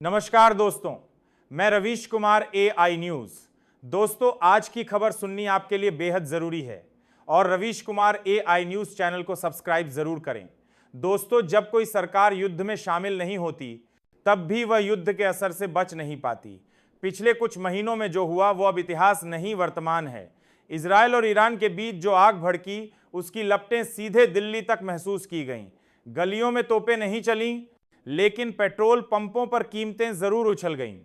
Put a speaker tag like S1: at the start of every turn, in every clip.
S1: नमस्कार दोस्तों, मैं रवीश कुमार AI न्यूज़। दोस्तों, आज की खबर सुननी आपके लिए बेहद ज़रूरी है और Ravish Kumar AI news channel को सब्सक्राइब ज़रूर करें। दोस्तों, जब कोई सरकार युद्ध में शामिल नहीं होती तब भी वह युद्ध के असर से बच नहीं पाती। पिछले कुछ महीनों में जो हुआ वो अब इतिहास नहीं वर्तमान है। इजरायल और ईरान के बीच जो आग भड़की उसकी लपटें सीधे दिल्ली तक महसूस की गईं। गलियों में तोपें नहीं चलीं, लेकिन पेट्रोल पंपों पर कीमतें जरूर उछल गईं।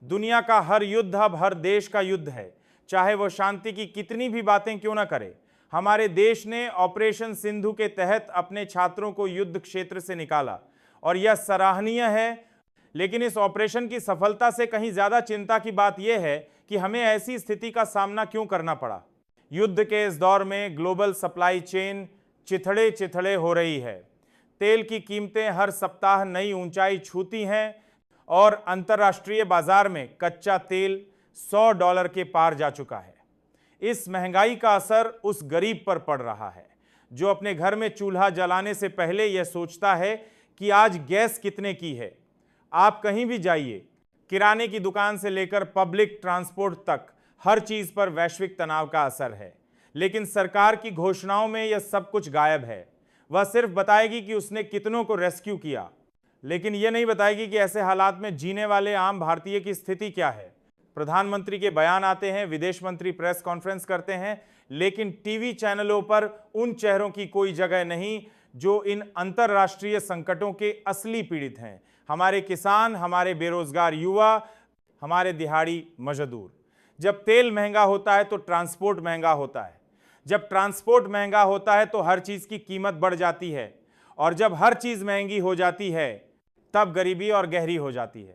S1: दुनिया का हर युद्ध अब हर देश का युद्ध है, चाहे वो शांति की कितनी भी बातें क्यों ना करे। हमारे देश ने ऑपरेशन सिंधु के तहत अपने छात्रों को युद्ध क्षेत्र से निकाला और यह सराहनीय है, लेकिन इस ऑपरेशन की सफलता से कहीं ज्यादा चिंता की बात यह है कि हमें ऐसी स्थिति का सामना क्यों करना पड़ा। युद्ध के इस दौर में ग्लोबल सप्लाई चेन चिथड़े चिथड़े हो रही है। तेल की कीमतें हर सप्ताह नई ऊंचाई छूती हैं और अंतर्राष्ट्रीय बाजार में कच्चा तेल $100 के पार जा चुका है। इस महंगाई का असर उस गरीब पर पड़ रहा है जो अपने घर में चूल्हा जलाने से पहले यह सोचता है कि आज गैस कितने की है। आप कहीं भी जाइए, किराने की दुकान से लेकर पब्लिक ट्रांसपोर्ट तक हर चीज पर वैश्विक तनाव का असर है। लेकिन सरकार की घोषणाओं में यह सब कुछ गायब है। वह सिर्फ बताएगी कि उसने कितनों को रेस्क्यू किया, लेकिन यह नहीं बताएगी कि ऐसे हालात में जीने वाले आम भारतीय की स्थिति क्या है। प्रधानमंत्री के बयान आते हैं, विदेश मंत्री प्रेस कॉन्फ्रेंस करते हैं, लेकिन टीवी चैनलों पर उन चेहरों की कोई जगह नहीं जो इन अंतर्राष्ट्रीय संकटों के असली पीड़ित हैं। हमारे किसान, हमारे बेरोजगार युवा, हमारे दिहाड़ी मजदूर। जब तेल महंगा होता है तो ट्रांसपोर्ट महंगा होता है। जब ट्रांसपोर्ट महंगा होता है तो हर चीज की कीमत बढ़ जाती है, और जब हर चीज महंगी हो जाती है तब गरीबी और गहरी हो जाती है।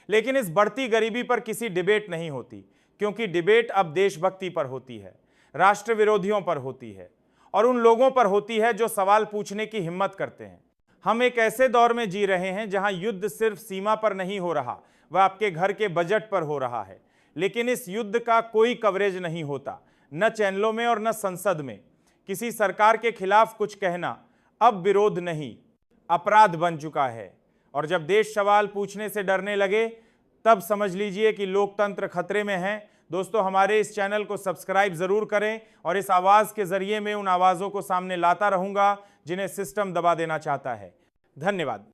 S1: लेकिन इस बढ़ती गरीबी पर किसी डिबेट नहीं होती, क्योंकि डिबेट अब देशभक्ति पर होती है, राष्ट्र विरोधियों पर होती है और उन लोगों पर होती है जो सवाल पूछने की हिम्मत करते हैं। हम एक ऐसे दौर में जी रहे हैं जहां युद्ध सिर्फ सीमा पर नहीं हो रहा, वह आपके घर के बजट पर हो रहा है। लेकिन इस युद्ध का कोई कवरेज नहीं होता, न चैनलों में और न संसद में। किसी सरकार के खिलाफ कुछ कहना अब विरोध नहीं, अपराध बन चुका है। और जब देश सवाल पूछने से डरने लगे तब समझ लीजिए कि लोकतंत्र खतरे में है। दोस्तों, हमारे इस चैनल को सब्सक्राइब जरूर करें और इस आवाज के जरिए मैं उन आवाजों को सामने लाता रहूंगा जिन्हें सिस्टम दबा देना चाहता है। धन्यवाद।